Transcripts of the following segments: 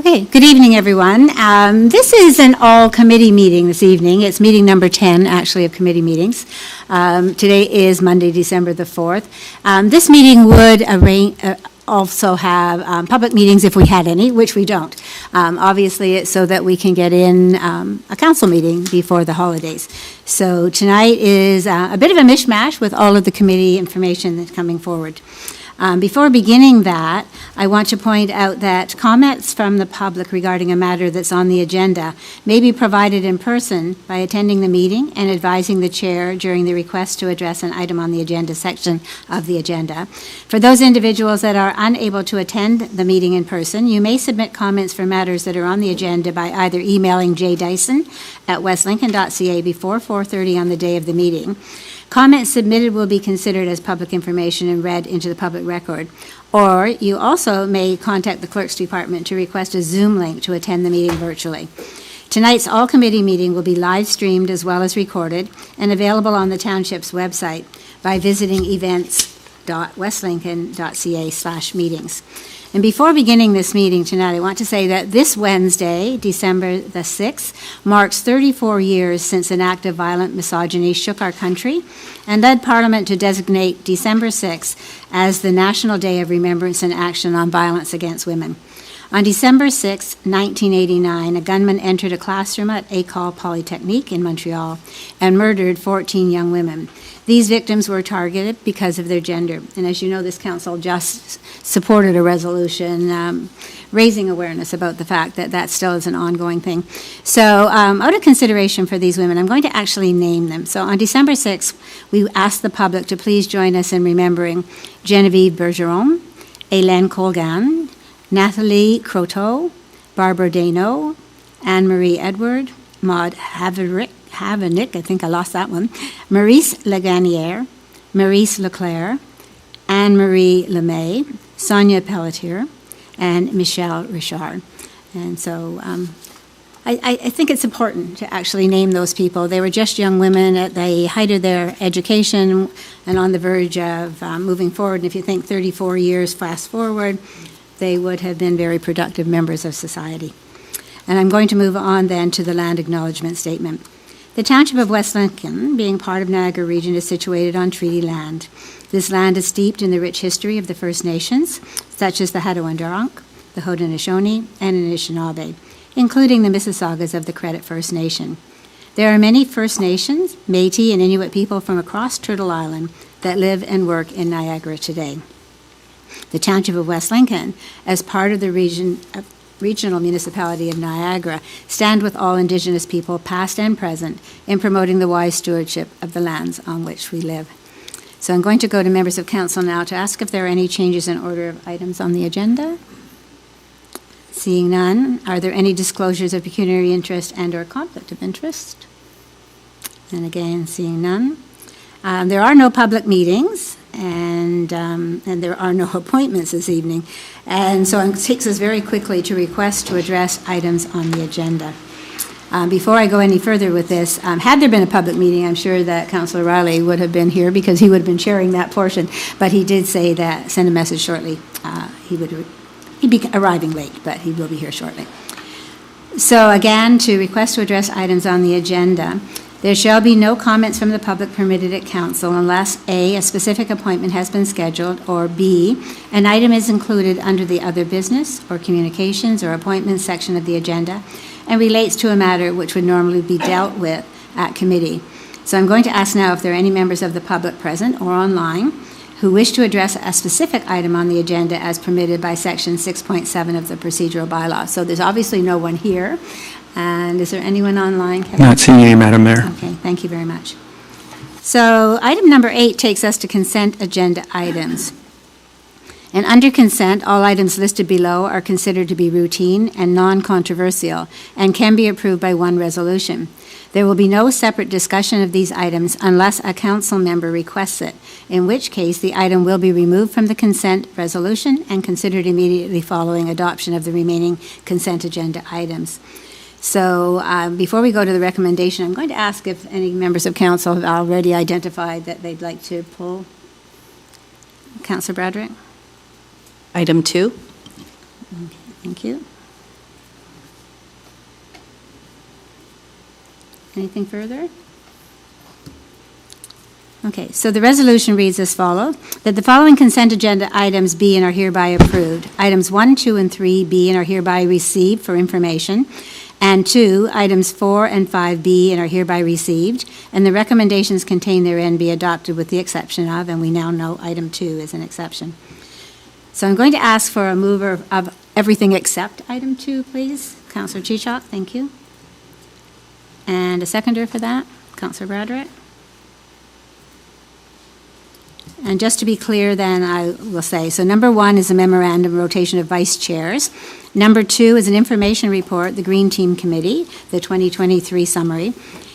Okay, good evening, everyone. This is an all-committee meeting this evening. It's meeting number 10, actually, of committee meetings. Today is Monday, December the 4th. This meeting would also have public meetings if we had any, which we don't. Obviously, it's so that we can get in a council meeting before the holidays. So tonight is a bit of a mishmash with all of the committee information that's coming forward. Before beginning that, I want to point out that comments from the public regarding a matter that's on the agenda may be provided in person by attending the meeting and advising the chair during the request to address an item on the agenda section of the agenda. For those individuals that are unable to attend the meeting in person, you may submit comments for matters that are on the agenda by either emailing jdyson@westlincoln.ca before 4:30 on the day of the meeting. Comments submitted will be considered as public information and read into the public record. Or you also may contact the Clerk's Department to request a Zoom link to attend the meeting virtually. Tonight's all-committee meeting will be live-streamed as well as recorded and available on the Township's website by visiting events.westlincoln.ca/meetings. And before beginning this meeting tonight, I want to say that this Wednesday, December the 6th, marks 34 years since an act of violent misogyny shook our country and led Parliament to designate December 6th as the National Day of Remembrance and Action on Violence Against Women. On December 6, 1989, a gunman entered a classroom at École Polytechnique in Montreal and murdered 14 young women. These victims were targeted because of their gender. And as you know, this council just supported a resolution raising awareness about the fact that that still is an ongoing thing. So out of consideration for these women, I'm going to actually name them. So on December 6th, we asked the public to please join us in remembering Genevieve Bergeron, Hélène Colgan, Nathalie Croteau, Barbara Dano, Anne-Marie Edward, Maud Havenick, I think I lost that one, Maurice Laganière, Maurice Leclerc, Anne-Marie Lemay, Sonia Pelletier, and Michelle Richard. And so I think it's important to actually name those people. They were just young women at the height of their education and on the verge of moving forward. And if you think 34 years fast forward, they would have been very productive members of society. And I'm going to move on then to the land acknowledgement statement. The Township of West Lincoln, being part of Niagara Region, is situated on treaty land. This land is steeped in the rich history of the First Nations, such as the Hattaway-Durrunk, the Haudenosaunee, and Anishinaabe, including the Mississaugas of the Credit First Nation. There are many First Nations, Métis, and Inuit people from across Turtle Island that live and work in Niagara today. The Township of West Lincoln, as part of the Regional Municipality of Niagara, stand with all Indigenous people, past and present, in promoting the wise stewardship of the lands on which we live. So I'm going to go to members of council now to ask if there are any changes in order of items on the agenda. Seeing none, are there any disclosures of pecuniary interest and or conflict of interest? And again, seeing none. There are no public meetings, and there are no appointments this evening. And so it takes us very quickly to request to address items on the agenda. Before I go any further with this, had there been a public meeting, I'm sure that Councillor Riley would have been here because he would have been chairing that portion. But he did say that, send a message shortly. He'd be arriving late, but he will be here shortly. So again, to request to address items on the agenda, there shall be no comments from the public permitted at council unless A, a specific appointment has been scheduled, or B, an item is included under the other business or communications or appointments section of the agenda and relates to a matter which would normally be dealt with at committee. So I'm going to ask now if there are any members of the public present or online who wish to address a specific item on the agenda as permitted by section 6.7 of the procedural bylaw. So there's obviously no one here. And is there anyone online, Kevin? Not seeing any, Madam Mayor. Okay, thank you very much. So item number 8 takes us to consent agenda items. And under consent, all items listed below are considered to be routine and non-controversial and can be approved by one resolution. There will be no separate discussion of these items unless a council member requests it, in which case the item will be removed from the consent resolution and considered immediately following adoption of the remaining consent agenda items. So before we go to the recommendation, I'm going to ask if any members of council have already identified that they'd like to pull. Councillor Bradrick? Item 2. Okay, thank you. Anything further? Okay, so the resolution reads as follows, that the following consent agenda items be and are hereby approved. Items 1, 2, and 3 be and are hereby received for information. And 2, items 4 and 5 be and are hereby received. And the recommendations contained therein be adopted with the exception of, and we now know item 2 is an exception. So I'm going to ask for a mover of everything except item 2, please. Councillor Chichok, thank you. And a seconder for that, Councillor Bradrick. And just to be clear then, I will say, so number 1 is a memorandum rotation of vice chairs. Number 2 is an information report, the Green Team Committee, the 2023 summary.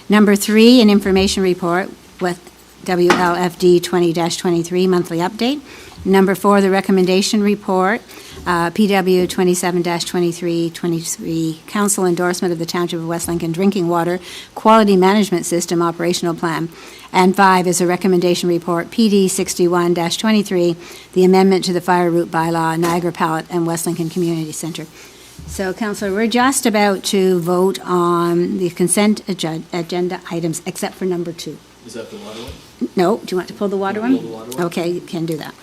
Number 3, an information report with WLFD 20-23 monthly update. Number 4, the recommendation report, PW 27-23 council endorsement of the Township of West Lincoln Drinking Water Quality Management System Operational Plan. And 5 is a recommendation report, PD 61-23, the amendment to the fire route bylaw, Niagara Pallet and West Lincoln Community Center. So, Councillor, we're just about to vote on the consent agenda items except for number 2. Is that the water one? No, do you want to pull the water one? Pull the water one? Okay, you can do that.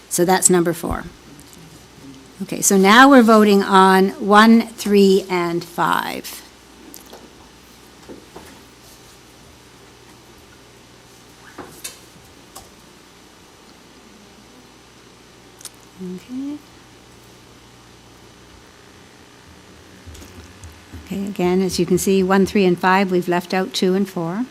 So that's number 4. Okay, so now we're voting on 1, 3, and 5. Okay. Okay, again, as you can see, 1, 3, and 5, we've left out 2 and 4.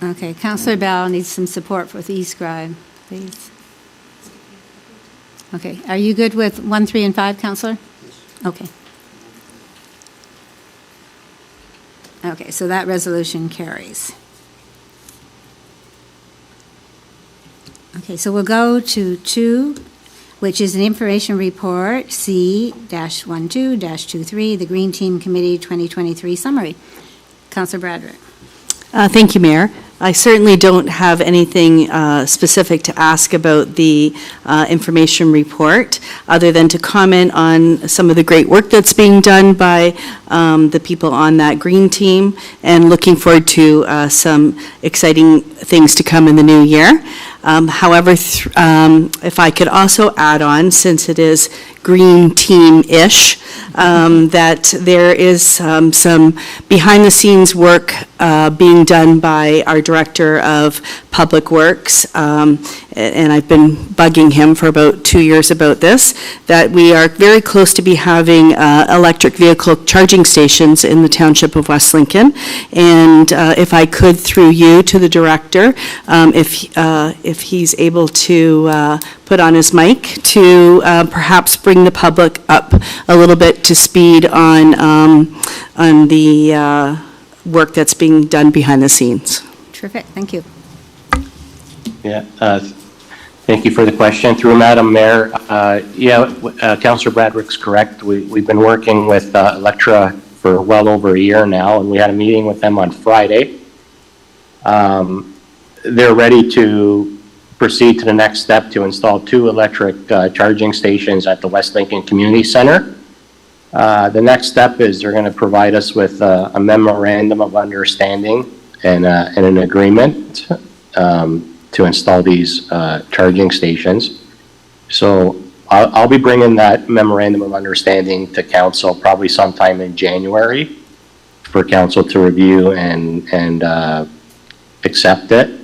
Okay, Councillor Bell needs some support with e-scribe, please. Okay, are you good with 1, 3, and 5, Councillor? Yes. Okay. Okay, so that resolution carries. Okay, so we'll go to 2, which is an information report, C-12-23, the Green Team Committee 2023 summary. Councillor Bradrick. Thank you, Mayor. I certainly don't have anything specific to ask about the information report, other than to comment on some of the great work that's being done by the people on that green team, and looking forward to some exciting things to come in the new year. However, if I could also add on, since it is green team-ish, that there is some behind-the-scenes work being done by our Director of Public Works, and I've been bugging him for about 2 years about this, that we are very close to be having electric vehicle charging stations in the Township of West Lincoln, and if I could, through you to the Director, if he's able to put on his mic to perhaps bring the public up a little bit to speed on the work that's being done behind the scenes. Terrific, thank you. Yeah, thank you for the question. Through Madam Mayor, Councillor Bradrick's correct. We've been working with Electra for well over a year now, and we had a meeting with them on Friday. They're ready to proceed to the next step to install 2 electric charging stations at the West Lincoln Community Center. The next step is they're going to provide us with a memorandum of understanding and an agreement to install these charging stations. So I'll be bringing that memorandum of understanding to council probably sometime in January for council to review and accept it.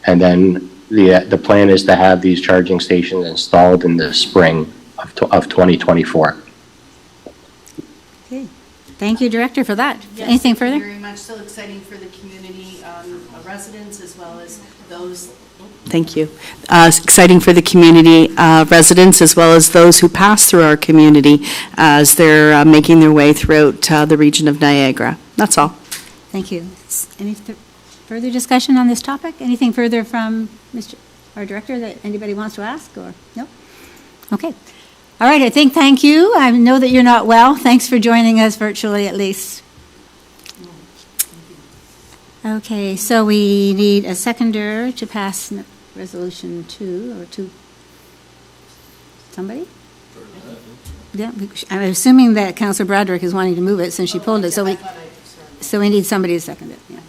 And then the plan is to have these charging stations installed in the spring of 2024. Okay, thank you, Director, for that. Yes, Anything further? very much so exciting for the community residents as well as those. Thank you. Exciting for the community residents as well as those who pass through our community as they're making their way throughout the region of Niagara. That's all. Thank you. Any further discussion on this topic? Anything further from our Director that anybody wants to ask, or no? Okay. All right, thank you. I know that you're not well. Thanks for joining us virtually at least. Okay, so we need a seconder to pass resolution 2 or 2. Somebody? Yeah, I'm assuming that Councillor Broderick is wanting to move it since she pulled it, so we need somebody to second it. Yeah.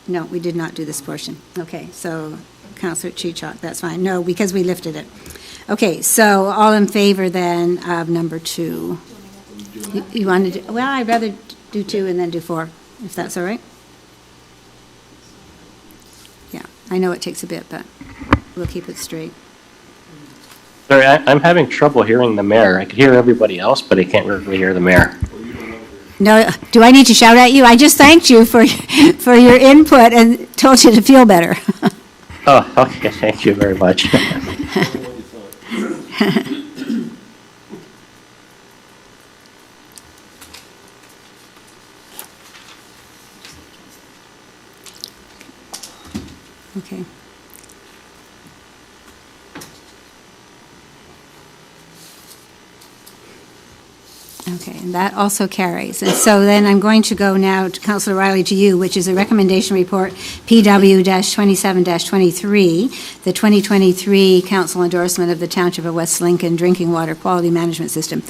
No, we did not do this portion. Okay, so Councillor Chichok, that's fine. No, because we lifted it. Okay, so all in favor then of number 2? You want to do, well, I'd rather do 2 and then do 4, if that's all right. Yeah, I know it takes a bit, but we'll keep it straight. Sorry, I'm having trouble hearing the mayor. I can hear everybody else, but I can't really hear the mayor. No, do I need to shout at you? I just thanked you for your input and told you to feel better. Oh, okay, thank you very much. Okay. Okay, and that also carries. And so then I'm going to go now, to Councillor Riley, to you, which is a recommendation report, PW-27-23, the 2023 council endorsement of the Township of West Lincoln Drinking Water Quality Management System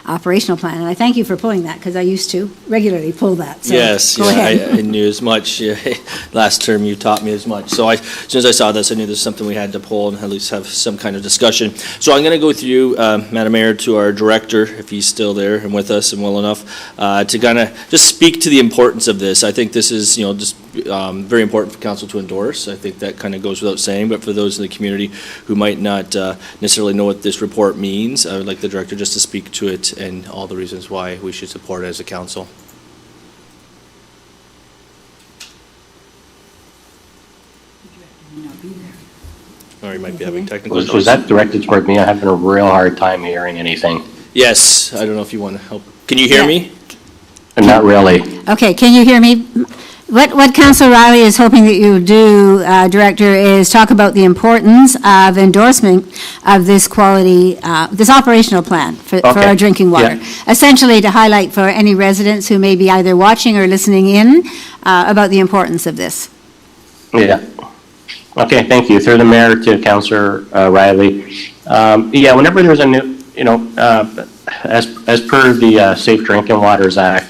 operational plan. And I thank you for pulling that, because I used to regularly pull that. So Yes, go ahead. I knew as much. Last term, you taught me as much. So as soon as I saw this, I knew there's something we had to pull and at least have some kind of discussion. So I'm going to go through, Madam Mayor, to our director, if he's still there and with us and well enough, to kind of just speak to the importance of this. I think this is, just very important for council to endorse. I think that kind of goes without saying, but for those in the community who might not necessarily know what this report means, I would like the director just to speak to it and all the reasons why we should support it as a council. Or you might be having technical Was issues. that directed toward me? I'm having a real hard time hearing anything. Yes, I don't know if you want to help. Can you hear me? Not really. Okay, can you hear me? What Councillor Riley is hoping that you do, Director, is talk about the importance of endorsement of this quality, this operational plan for our drinking water. Yeah. Essentially to highlight for any residents who may be either watching or listening in about the importance of this. Yeah. Okay, thank you. Through the mayor to Councillor Riley. Yeah, whenever there's a new, as per the Safe Drinking Waters Act,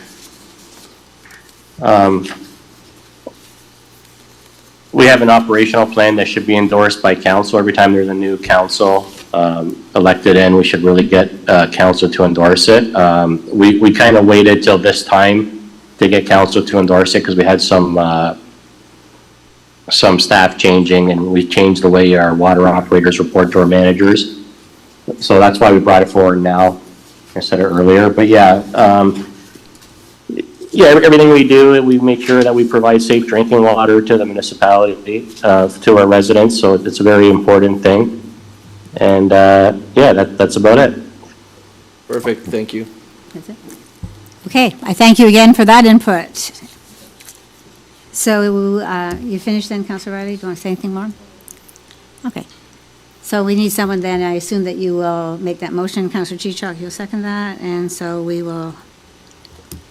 we have an operational plan that should be endorsed by council. Every time there's a new council elected in, we should really get council to endorse it. We kind of waited till this time to get council to endorse it because we had some staff changing, and we changed the way our water operators report to our managers. So that's why we brought it forward now. I said it earlier, but yeah, everything we do, we make sure that we provide safe drinking water to the municipality, to our residents. So it's a very important thing. And yeah, that's about it. Perfect, thank you. That's it. Okay, I thank you again for that input. So you finished then, Councillor Riley? Do you want to say anything more? Okay. So we need someone then, I assume that you will make that motion. Councillor Chichok, you'll second that. And so we will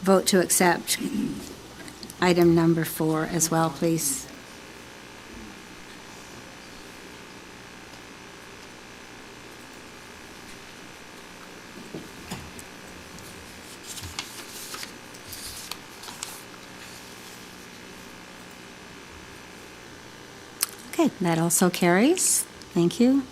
vote to accept item number 4 as well, please. Okay, that also carries. Thank you.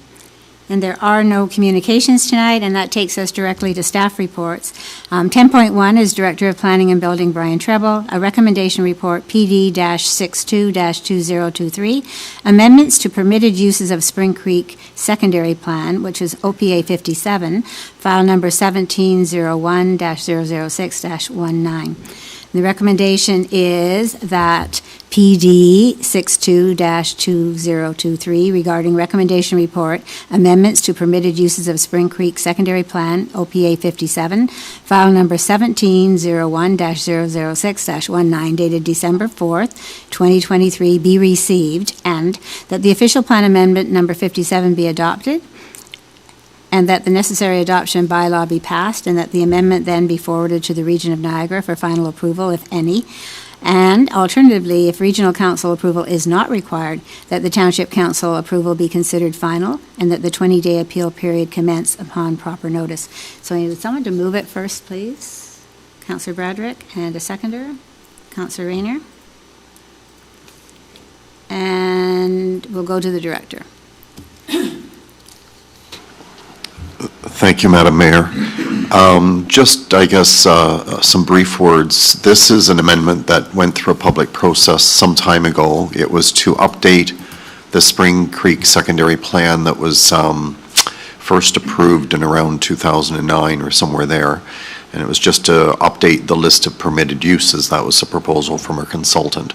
And there are no communications tonight, and that takes us directly to staff reports. 10.1 is Director of Planning and Building Brian Treble, a recommendation report PD-62-2023, amendments to permitted uses of Spring Creek Secondary Plan, which is OPA 57, file number 1701-006-19. The recommendation is that PD 62-2023 regarding recommendation report, amendments to permitted uses of Spring Creek Secondary Plan, OPA 57, file number 1701-006-19, dated December 4th, 2023, be received, and that the official plan amendment number 57 be adopted. and that the necessary adoption bylaw be passed, and that the amendment then be forwarded to the Region of Niagara for final approval, if any. And alternatively, if Regional Council approval is not required, that the Township Council approval be considered final, and that the 20-day appeal period commence upon proper notice. So I need someone to move it first, please. Councillor Bradrick, and a seconder, Councillor Rayner. And we'll go to the director. Thank you, Madam Mayor. Just, I guess, some brief words. This is an amendment that went through a public process some time ago. It was to update the Spring Creek Secondary Plan that was first approved in around 2009 or somewhere there. And it was just to update the list of permitted uses. That was a proposal from our consultant.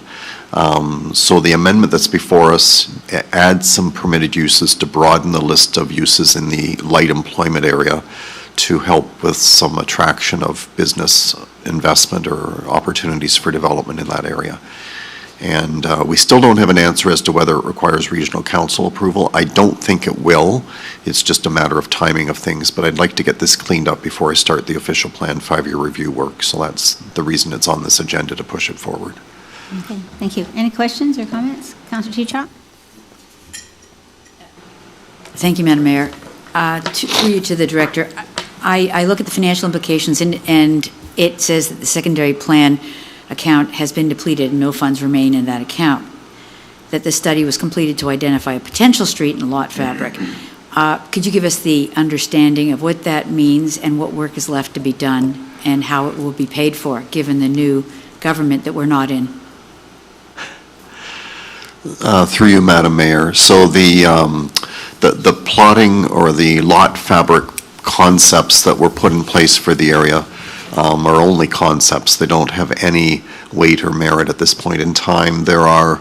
So the amendment that's before us adds some permitted uses to broaden the list of uses in the light employment area to help with some attraction of business investment or opportunities for development in that area. And we still don't have an answer as to whether it requires regional council approval. I don't think it will. It's just a matter of timing of things, but I'd like to get this cleaned up before I start the official plan 5-year review work. So that's the reason it's on this agenda, to push it forward. Okay, thank you. Any questions or comments? Councillor Teachout? Thank you, Madam Mayor. To the director, I look at the financial implications, and it says that the secondary plan account has been depleted and no funds remain in that account, that the study was completed to identify a potential street and lot fabric. Could you give us the understanding of what that means and what work is left to be done and how it will be paid for, given the new government that we're not in? Through you, Madam Mayor. So the plotting or the lot fabric concepts that were put in place for the area are only concepts. They don't have any weight or merit at this point in time. There are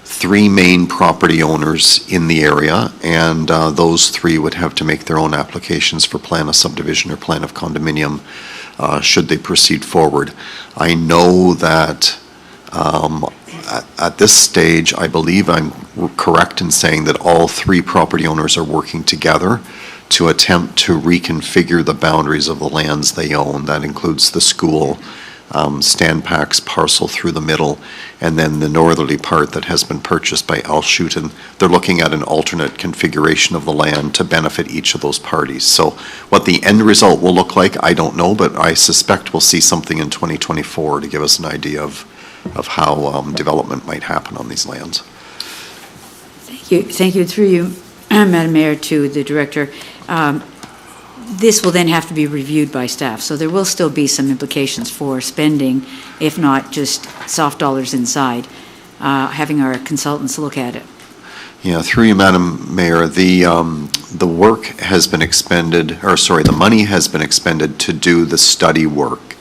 3 main property owners in the area, and those 3 would have to make their own applications for plan of subdivision or plan of condominium should they proceed forward. I know that at this stage, I believe I'm correct in saying that all 3 property owners are working together to attempt to reconfigure the boundaries of the lands they own. That includes the school, Stanpak's parcel through the middle, and then the northerly part that has been purchased by Al Schuten. They're looking at an alternate configuration of the land to benefit each of those parties. So what the end result will look like, I don't know, but I suspect we'll see something in 2024 to give us an idea of how development might happen on these lands. Thank you. Through you, Madam Mayor, to the director. This will then have to be reviewed by staff, so there will still be some implications for spending, if not just soft dollars inside, having our consultants look at it. Yeah, through you, Madam Mayor, the work has been expended, or sorry, the money has been expended to do the study work,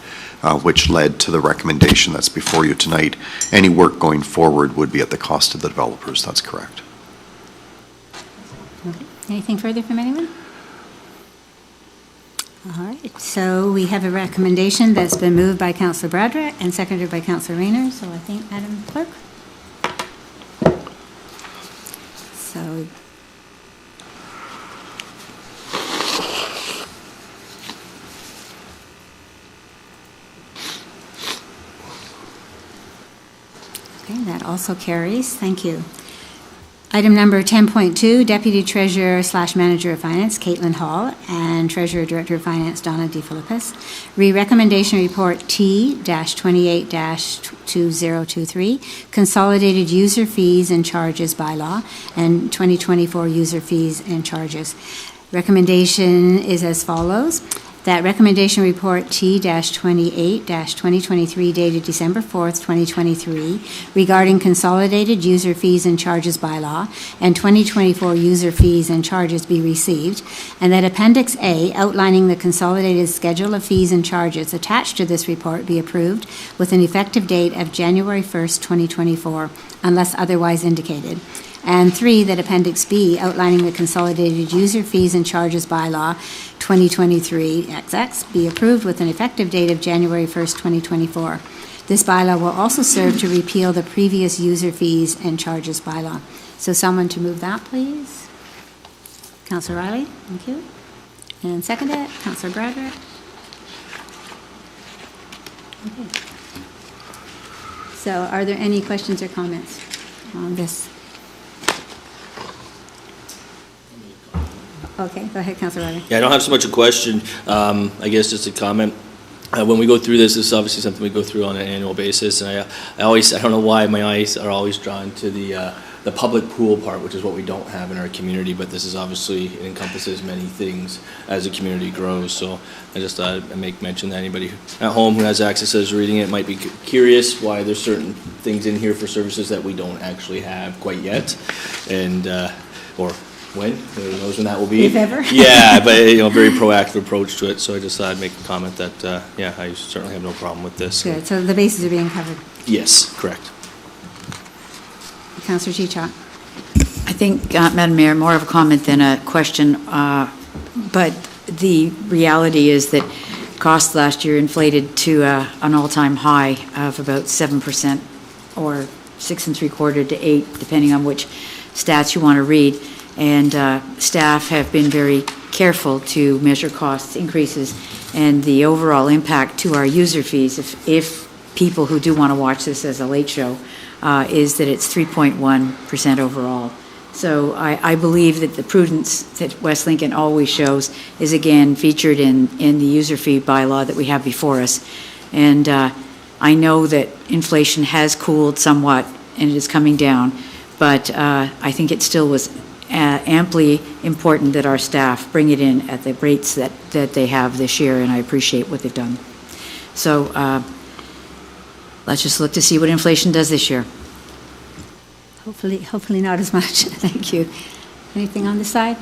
which led to the recommendation that's before you tonight. Any work going forward would be at the cost of the developers. That's correct. Okay. Anything further from anyone? All right, so we have a recommendation that's been moved by Councillor Bradrick and seconded by Councillor Rayner, so I think, Madam Clerk. So okay, that also carries. Thank you. Item number 10.2, Deputy Treasurer / Manager of Finance, Caitlin Hall, and Treasurer Director of Finance, Donna DeFilippis. Recommendation Report T-28-2023, Consolidated User Fees and Charges Bylaw, and 2024 User Fees and Charges. Recommendation is as follows. That Recommendation Report T-28-2023 dated December 4th, 2023, regarding Consolidated User Fees and Charges Bylaw and 2024 User Fees and Charges be received, and that Appendix A outlining the consolidated schedule of fees and charges attached to this report be approved with an effective date of January 1st, 2024, unless otherwise indicated. And 3, that Appendix B outlining the Consolidated User Fees and Charges Bylaw 2023-XX be approved with an effective date of January 1st, 2024. This bylaw will also serve to repeal the previous User Fees and Charges Bylaw. So someone to move that, please. Councillor Riley, thank you. And seconded, Councillor Broderick. Okay. So are there any questions or comments on this? Okay, go ahead, Councillor Riley. Yeah, I don't have so much a question, I guess just a comment. When we go through this is obviously something we go through on an annual basis, and I don't know why my eyes are always drawn to the public pool part, which is what we don't have in our community, but this is obviously, it encompasses many things as the community grows, so I just thought I'd make mention that anybody at home who has access as reading it might be curious why there's certain things in here for services that we don't actually have quite yet, and, or when, who knows when that will be. If ever. Yeah, but, very proactive approach to it, so I just thought I'd make a comment that, yeah, I certainly have no problem with this. Good, so the bases are being covered. Yes, correct. Councillor Chichok. I think, Madam Mayor, more of a comment than a question, but the reality is that costs last year inflated to an all-time high of about 7%, or 6 3/4 to 8, depending on which stats you want to read. And staff have been very careful to measure cost increases and the overall impact to our user fees, if people who do want to watch this as a late show, is that it's 3.1% overall. So I believe that the prudence that West Lincoln always shows is again featured in the user fee bylaw that we have before us. And I know that inflation has cooled somewhat and it is coming down, but I think it still was amply important that our staff bring it in at the rates that they have this year, and I appreciate what they've done. So let's just look to see what inflation does this year. Hopefully not as much. Thank you. Anything on this side?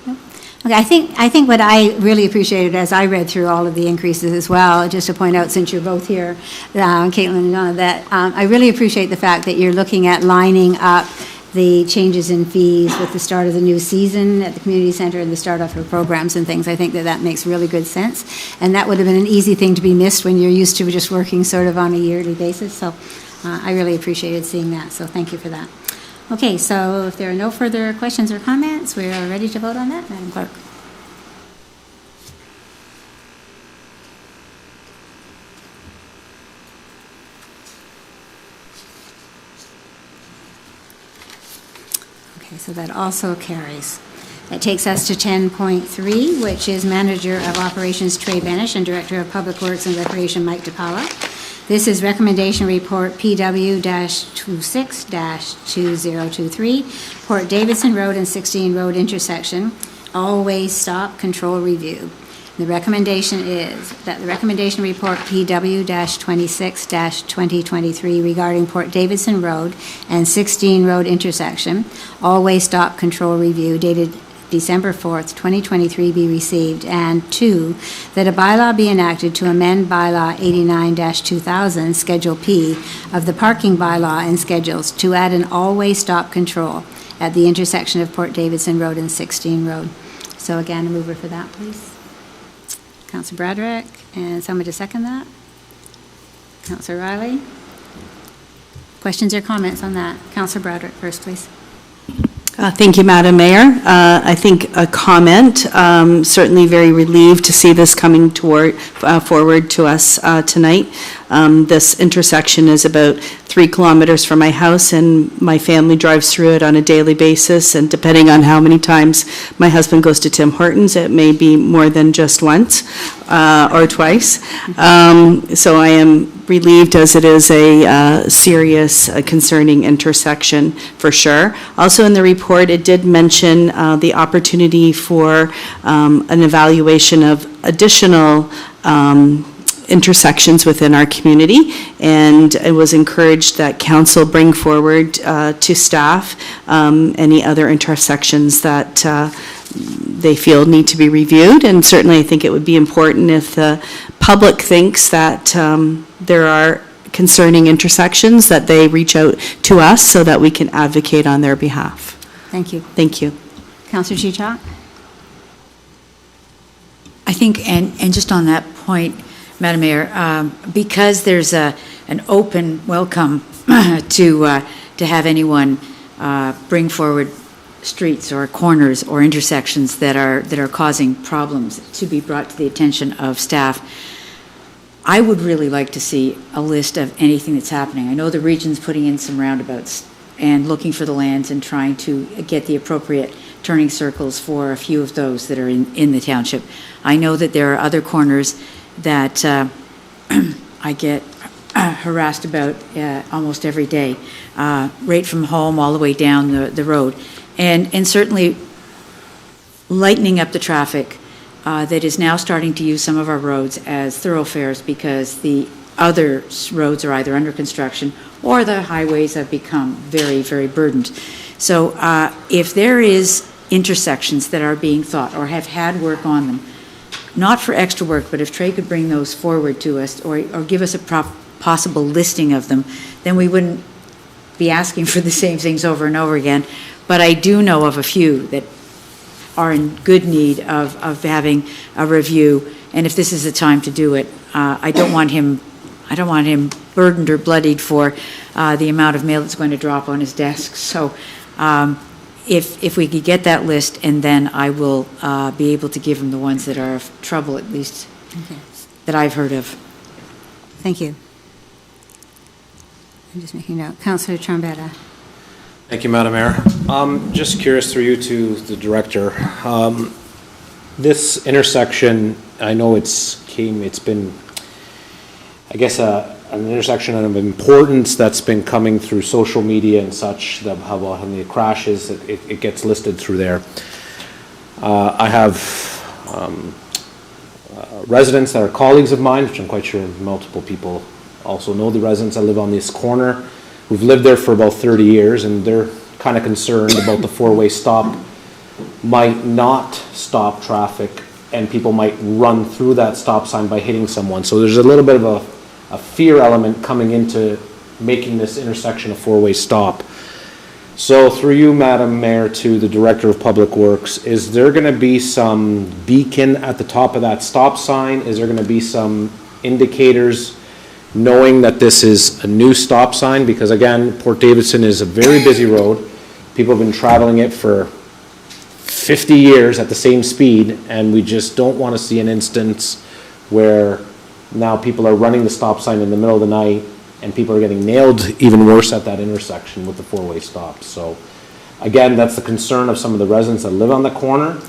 No? Okay, I think what I really appreciated as I read through all of the increases as well, just to point out since you're both here, Caitlin and Donna, that I really appreciate the fact that you're looking at lining up the changes in fees with the start of the new season at the community center and the start of her programs and things. I think that makes really good sense. And that would have been an easy thing to be missed when you're used to just working sort of on a yearly basis. So I really appreciated seeing that. So thank you for that. Okay, so if there are no further questions or comments, we are ready to vote on that, Madam Clerk. Okay, so that also carries. That takes us to 10.3, which is Manager of Operations Trey Banish and Director of Public Works and Recreation Mike DePaula. This is Recommendation Report PW-26-2023, Port Davidson Road and 16 Road intersection, all-way stop control review. The recommendation is that the Recommendation Report PW-26-2023 regarding Port Davidson Road and 16 Road intersection, all-way stop control review dated December 4th, 2023 be received, and 2, that a bylaw be enacted to amend bylaw 89-2000, Schedule P of the parking bylaw and schedules to add an all-way stop control at the intersection of Port Davidson Road and 16 Road. So again, a mover for that, please. Councillor Broderick, and someone to second that? Councillor Riley? Questions or comments on that? Councillor Broderick first, please. Thank you, Madam Mayor. I think a comment, certainly very relieved to see this coming forward to us tonight. This intersection is about 3 kilometers from my house, and my family drives through it on a daily basis, and depending on how many times my husband goes to Tim Hortons, it may be more than just once or twice. So I am relieved, as it is a serious, concerning intersection for sure. Also in the report, it did mention the opportunity for an evaluation of additional intersections within our community, and it was encouraged that council bring forward to staff any other intersections that they feel need to be reviewed. And certainly I think it would be important if the public thinks that there are concerning intersections, that they reach out to us so that we can advocate on their behalf. Thank you. Thank you. Councillor Chichok? I think, and just on that point, Madam Mayor, because there's an open welcome to have anyone bring forward streets or corners or intersections that are causing problems to be brought to the attention of staff. I would really like to see a list of anything that's happening. I know the region's putting in some roundabouts and looking for the lands and trying to get the appropriate turning circles for a few of those that are in the township. I know that there are other corners that I get harassed about almost every day, right from home all the way down the road. And certainly lightening up the traffic that is now starting to use some of our roads as thoroughfares because the other roads are either under construction or the highways have become very, very burdened. So if there is intersections that are being thought or have had work on them, not for extra work, but if Trey could bring those forward to us or give us a possible listing of them, then we wouldn't be asking for the same things over and over again. But I do know of a few that are in good need of having a review, and if this is the time to do it, I don't want him burdened or bloodied for the amount of mail that's going to drop on his desk. So if we could get that list, and then I will be able to give him the ones that are of trouble, at least, that I've heard of. Thank you. I'm just making note. Councillor Trombetta. Thank you, Madam Mayor. Just curious through you to the director. This intersection, I know it's been, I guess, an intersection of importance that's been coming through social media and such, how many crashes, it gets listed through there. I have residents that are colleagues of mine, which I'm quite sure multiple people also know the residents that live on this corner, who've lived there for about 30 years, and they're kind of concerned about the four-way stop might not stop traffic, and people might run through that stop sign by hitting someone. So there's a little bit of a fear element coming into making this intersection a four-way stop. So through you, Madam Mayor, to the Director of Public Works, is there going to be some beacon at the top of that stop sign? Is there going to be some indicators knowing that this is a new stop sign? Because again, Port Davidson is a very busy road. People have been traveling it for 50 years at the same speed, and we just don't want to see an instance where now people are running the stop sign in the middle of the night and people are getting nailed even worse at that intersection with the four-way stop. So again, that's the concern of some of the residents that live on the corner.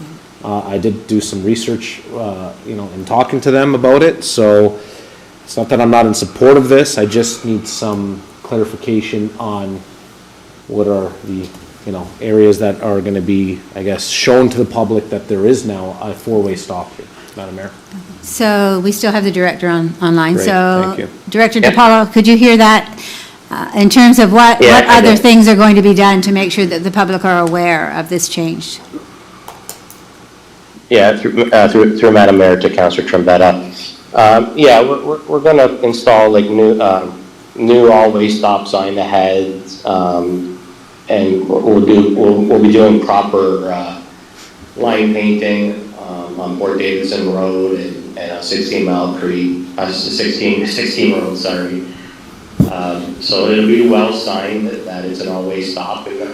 I did do some research, in talking to them about it. So it's not that I'm not in support of this. I just need some clarification on what are the, areas that are going to be, I guess, shown to the public that there is now a four-way stop here, Madam Mayor. So we still have the director online. Great, So thank you. Director DiPaolo, could you hear that in terms of what other things are going to be done to make sure that the public are aware of this change? Yeah, through Madam Mayor to Councillor Trombetta. We're going to install like new all-way stop sign ahead, and we'll be doing proper line painting on Port Davidson Road and 16 Mile Creek, 16 Road, sorry. So it'll be well signed that it's an all-way stop, and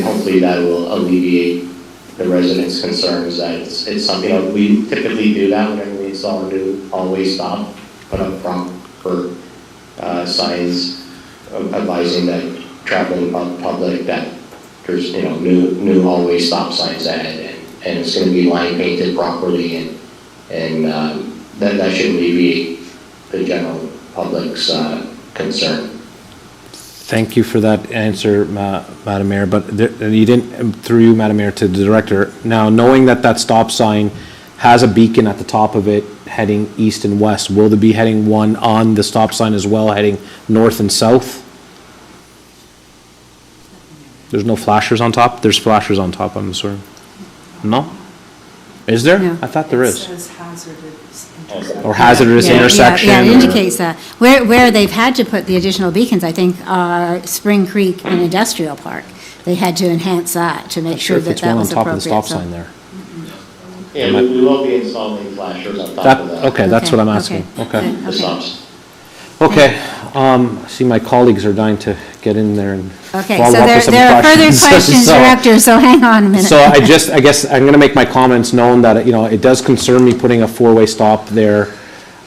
hopefully that will alleviate the residents' concerns that it's something, we typically do that whenever we install a new all-way stop, put up proper signs advising that traveling public that there's, new all-way stop signs ahead, and it's going to be line painted properly, and that should alleviate the general public's concern. Thank you for that answer, Madam Mayor, but you didn't, through you, Madam Mayor, to the Director. Now, knowing that stop sign has a beacon at the top of it heading east and west, will there be heading one on the stop sign as well, heading north and south? There's no flashers on top? There's flashers on top, I'm assuming. No? Is there? No. I thought there is. It says hazardous Or hazardous Yeah, intersection? Yeah, it or- indicates that. Where they've had to put the additional beacons, I think, are Spring Creek and Industrial Park. They had to enhance that to make sure If that it's that one on was top of the appropriate. stop sign there. Yeah, we will be installing flashers on top of that. Okay, that's what I'm asking. Okay, Okay. good, The okay. stops. Okay, I see my colleagues are dying to get in there and Okay, follow so up with some there are further questions. questions, So- Director, so hang on a minute. So I guess I'm gonna make my comments known that, it does concern me putting a four-way stop there.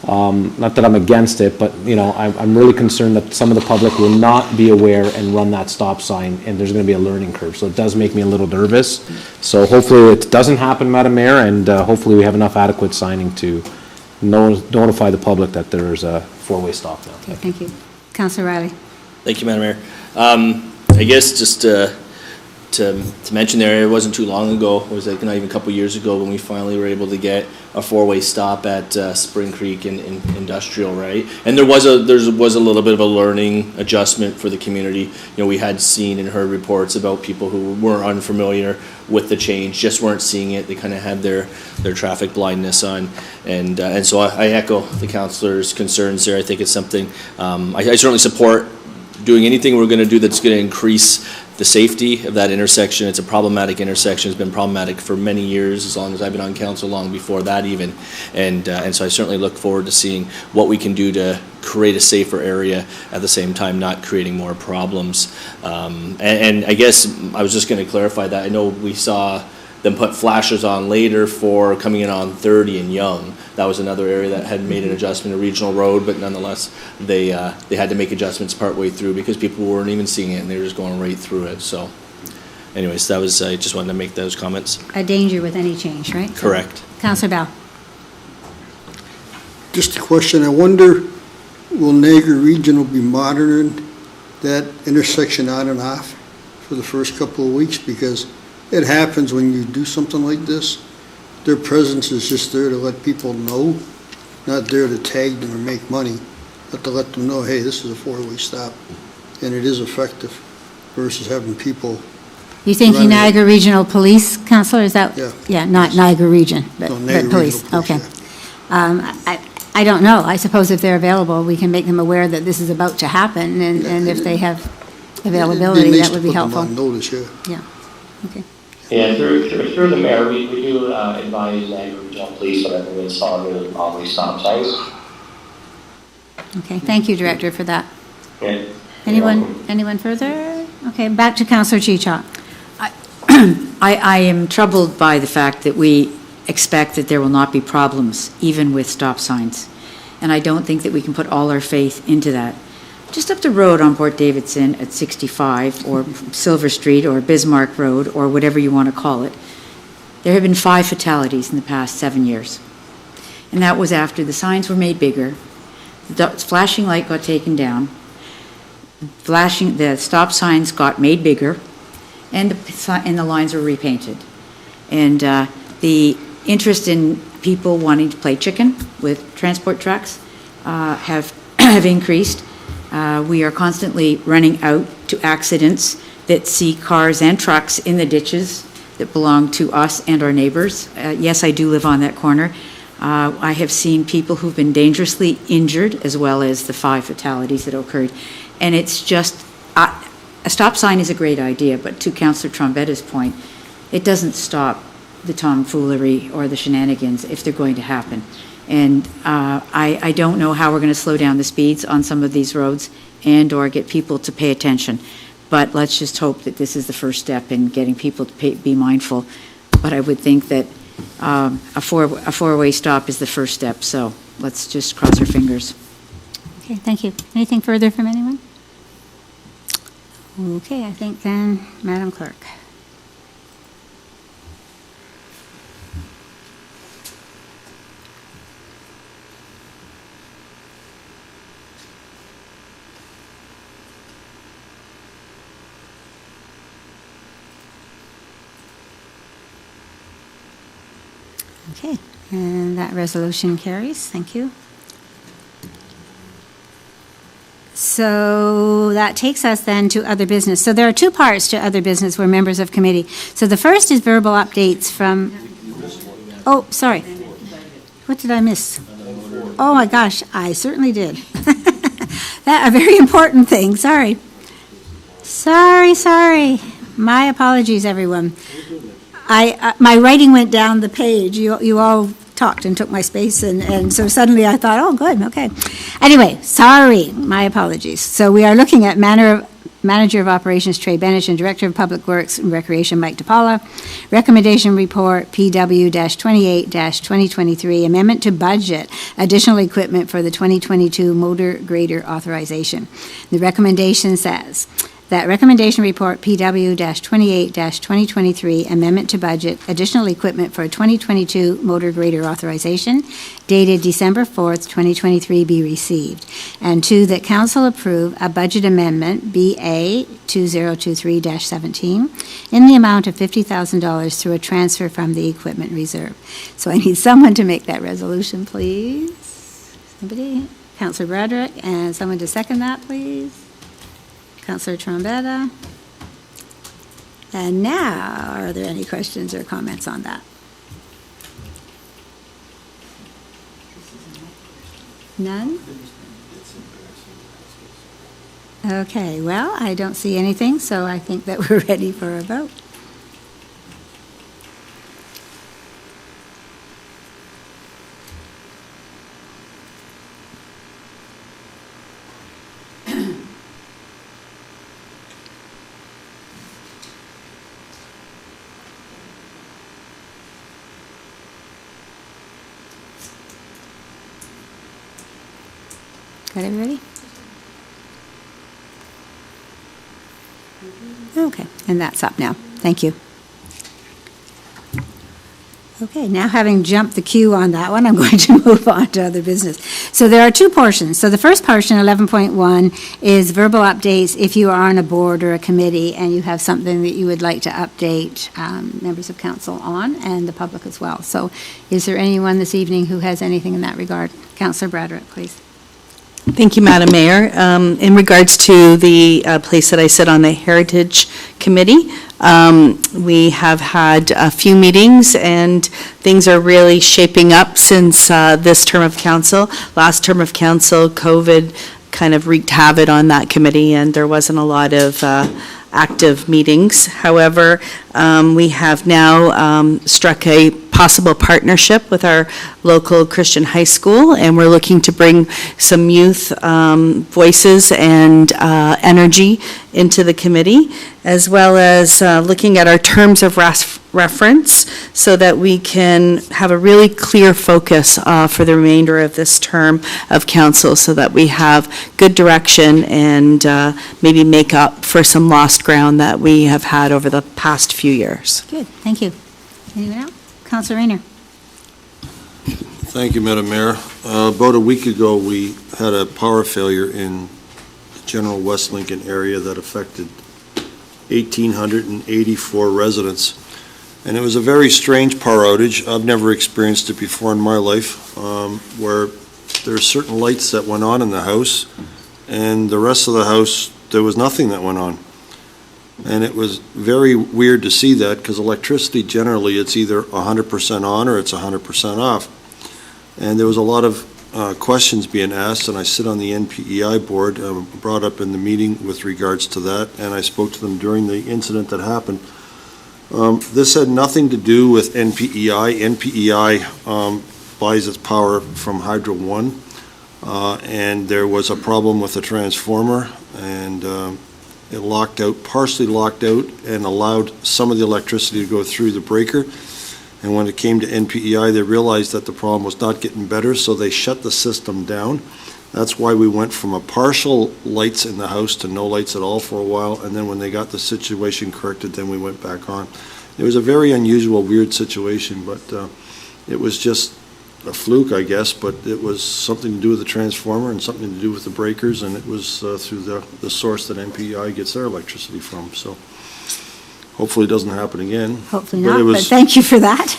Not that I'm against it, but, I'm really concerned that some of the public will not be aware and run that stop sign, and there's gonna be a learning curve. So it does make me a little nervous. So hopefully it doesn't happen, Madam Mayor, and hopefully we have enough adequate signing to notify the public that there's a four-way stop now. Okay, thank you. Councillor Riley. Thank you, Madam Mayor. I guess just to mention there, it wasn't too long ago, it was like not even a couple years ago when we finally were able to get a four-way stop at Spring Creek in Industrial, right? And there was a little bit of a learning adjustment for the community. We had seen and heard reports about people who were unfamiliar with the change, just weren't seeing it. They kind of had their traffic blindness on. And so I echo the councillor's concerns there. I think it's something, I certainly support doing anything we're going to do that's going to increase the safety of that intersection. It's a problematic intersection. It's been problematic for many years, as long as I've been on council, long before that even. And so I certainly look forward to seeing what we can do to create a safer area, at the same time not creating more problems. And I guess I was just going to clarify that. I know we saw them put flashers on later for coming in on 30 and Yonge. That was another area that had made an adjustment, a regional road, but nonetheless, they had to make adjustments partway through because people weren't even seeing it and they were just going right through it. So anyways, I just wanted to make those comments. A danger with any change, right? Correct. Councillor Bell. Just a question, I wonder, will Niagara Regional be monitoring that intersection on and off for the first couple of weeks? Because it happens when you do something like this. Their presence is just there to let people know, not there to tag them or make money, but to let them know, hey, this is a four-way stop, and it is effective, versus having people. You thinking Running it. Niagara Regional Police, Councillor, is that? Yeah. Yeah, not Niagara Region, but No, Niagara police, Regional okay. Police, I don't know, I suppose if they're available, we can make them aware that this is about to happen, and if they have availability, that would be helpful. It'd be nice to put them on notice, yeah. Yeah, okay. Yeah, through the mayor, we do advise Niagara Regional Police whenever we install new always stop signs. Okay, thank you, Director, for that. Yeah. You're welcome. Anyone further? Okay, back to Councillor Chichok. I am troubled by the fact that we expect that there will not be problems, even with stop signs. And I don't think that we can put all our faith into that. Just up the road on Port Davidson at 65, or Silver Street, or Bismarck Road, or whatever you want to call it, there have been 5 fatalities in the past 7 years. And that was after the signs were made bigger, the flashing light got taken down, the stop signs got made bigger, and the lines were repainted. And the interest in people wanting to play chicken with transport trucks have increased. We are constantly running out to accidents that see cars and trucks in the ditches that belong to us and our neighbors. Yes, I do live on that corner. I have seen people who've been dangerously injured, as well as the 5 fatalities that occurred. And it's just, a stop sign is a great idea, but to Councillor Trombetta's point, it doesn't stop the tomfoolery or the shenanigans if they're going to happen. And I don't know how we're going to slow down the speeds on some of these roads and/or get people to pay attention. But let's just hope that this is the first step in getting people to be mindful. But I would think that a four-way stop is the first step. So let's just cross our fingers. Okay, thank you. Anything further from anyone? Okay, I think then, Madam Clerk. Okay, and that resolution carries. Thank you. So that takes us then to other business. So there are 2 parts to other business where members of committee. So the first is verbal updates from, oh, sorry. What did I miss? Oh my gosh, I certainly did. That a very important thing, sorry. Sorry. My apologies, everyone. My writing went down the page. You all talked and took my space, and so suddenly I thought, oh, good, okay. Anyway, sorry, my apologies. So we are looking at Manager of Operations Trey Benish and Director of Public Works and Recreation Mike DePaula. Recommendation report PW-28-2023, amendment to budget, additional equipment for the 2022 motor grader authorization. The recommendation says that recommendation report PW-28-2023, amendment to budget, additional equipment for 2022 motor grader authorization, dated December 4th, 2023, be received. And two, that council approve a budget amendment, BA 2023-17, in the amount of $50,000 through a transfer from the equipment reserve. So I need someone to make that resolution, please. Somebody? Councillor Broderick, and someone to second that, please. Councillor Trombetta. And now, are there any questions or comments on that? None? Okay, well, I don't see anything, so I think that we're ready for a vote. Got everybody? Okay, and that's up now. Thank you. Okay, now having jumped the queue on that one, I'm going to move on to other business. So there are two portions. So the first portion, 11.1, is verbal updates if you are on a board or a committee and you have something that you would like to update members of council on, and the public as well. So is there anyone this evening who has anything in that regard? Councillor Broderick, please. Thank you, Madam Mayor. In regards to the place that I sit on the Heritage Committee, we have had a few meetings and things are really shaping up since this term of council. Last term of council, COVID kind of wreaked havoc on that committee and there wasn't a lot of active meetings. However, we have now struck a possible partnership with our local Christian high school, and we're looking to bring some youth voices and energy into the committee, as well as looking at our terms of reference so that we can have a really clear focus for the remainder of this term of council so that we have good direction and maybe make up for some lost ground that we have had over the past few years. Good, thank you. Anyone else? Councillor Rayner. Thank you, Madam Mayor. About a week ago, we had a power failure in the general West Lincoln area that affected 1,884 residents. And it was a very strange power outage. I've never experienced it before in my life, where there are certain lights that went on in the house, and the rest of the house, there was nothing that went on. And it was very weird to see that, because electricity, generally, it's either 100% on or it's 100% off. And there was a lot of questions being asked, and I sit on the NPEI board, brought up in the meeting with regards to that, and I spoke to them during the incident that happened. This had nothing to do with NPEI. NPEI buys its power from Hydro One, and there was a problem with the transformer, and it locked out, partially locked out, and allowed some of the electricity to go through the breaker. And when it came to NPEI, they realized that the problem was not getting better, so they shut the system down. That's why we went from a partial lights in the house to no lights at all for a while, and then when they got the situation corrected, then we went back on. It was a very unusual, weird situation, but it was just a fluke, I guess, but it was something to do with the transformer and something to do with the breakers, and it was through the source that NPEI gets their electricity from. So hopefully it doesn't happen again. Hopefully not, but thank you for that.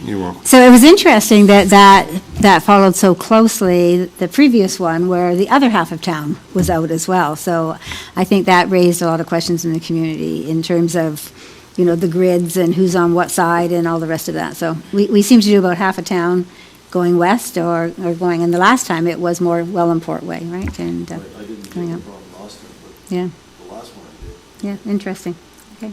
You're welcome. So it was interesting that followed so closely the previous one where the other half of town was out as well. So I think that raised a lot of questions in the community in terms of, you know, the grids and who's on what side and all the rest of that. So we seem to do about half a town going west or going, and the last time it was more Wellandport way, right? And I didn't going get up. the problem last time, but Yeah, the last one I did. yeah, interesting. Okay.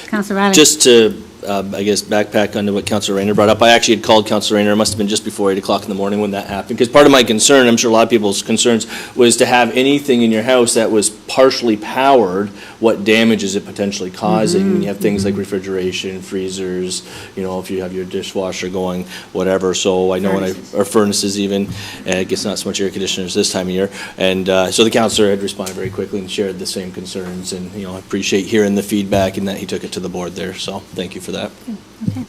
Councillor Riley? Just to, I guess, backpack onto what Councillor Rayner brought up, I actually had called Councillor Rayner, it must have been just before 8 o'clock in the morning when that happened, because part of my concern, I'm sure a lot of people's concerns, was to have anything in your house that was partially powered, what damage is it potentially causing? When you have things like refrigeration, freezers, if you have your dishwasher going, whatever, so I know or furnaces even, and I guess not so much air conditioners this time of year, and so the councillor had responded very quickly and shared the same concerns, and, I appreciate hearing the feedback and that he took it to the board there, so thank you for that. Okay.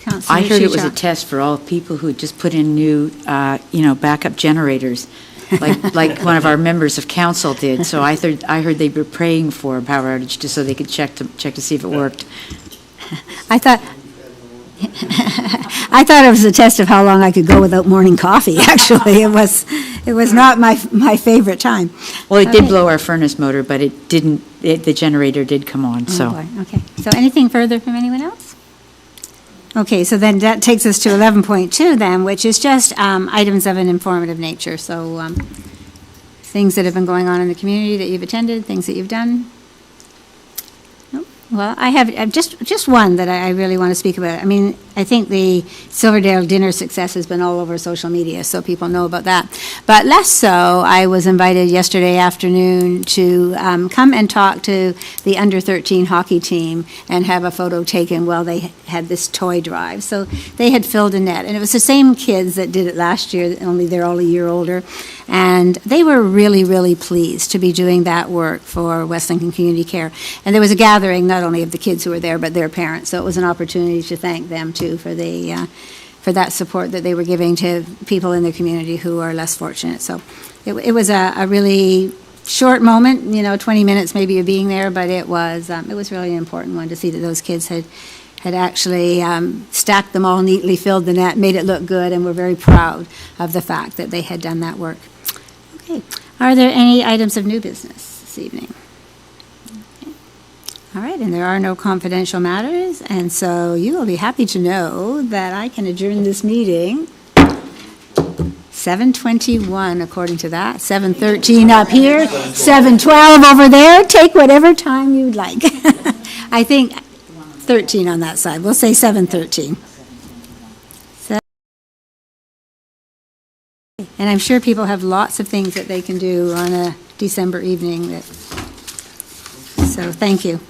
Councillor I heard it was a Chichar. test for all people who just put in new, backup generators, like one of our members of council did. So I heard they were praying for a power outage just so they could check to see if it worked. I thought it was a test of how long I could go without morning coffee, actually. It was not my favorite time. Well, it did Okay. blow our furnace motor, but it didn't, the generator did come on, Oh, so. boy. Okay. So anything further from anyone else? Okay, so then that takes us to 11.2 then, which is just items of an informative nature. So things that have been going on in the community that you've attended, things that you've done. Nope. Well, I have just one that I really want to speak about. I mean, I think the Silverdale dinner success has been all over social media, so people know about that. But less so, I was invited yesterday afternoon to come and talk to the under-13 hockey team and have a photo taken while they had this toy drive. So they had filled a net, and it was the same kids that did it last year, only they're all a year older. And they were really, really pleased to be doing that work for West Lincoln Community Care. And there was a gathering, not only of the kids who were there, but their parents. So it was an opportunity to thank them, too, for that support that they were giving to people in their community who are less fortunate. So it was a really short moment, 20 minutes maybe of being there, but it was really an important one to see that those kids had actually stacked them all neatly, filled the net, made it look good, and were very proud of the fact that they had done that work. Okay. Are there any items of new business this evening? Okay. All right, and there are no confidential matters, and so you will be happy to know that I can adjourn this meeting 7:21 according to that, 7:13 up here, 7:12 over there. Take whatever time you'd like. I think 13 on that side. We'll say 7:13. And I'm sure people have lots of things that they can do on a December evening. So thank you.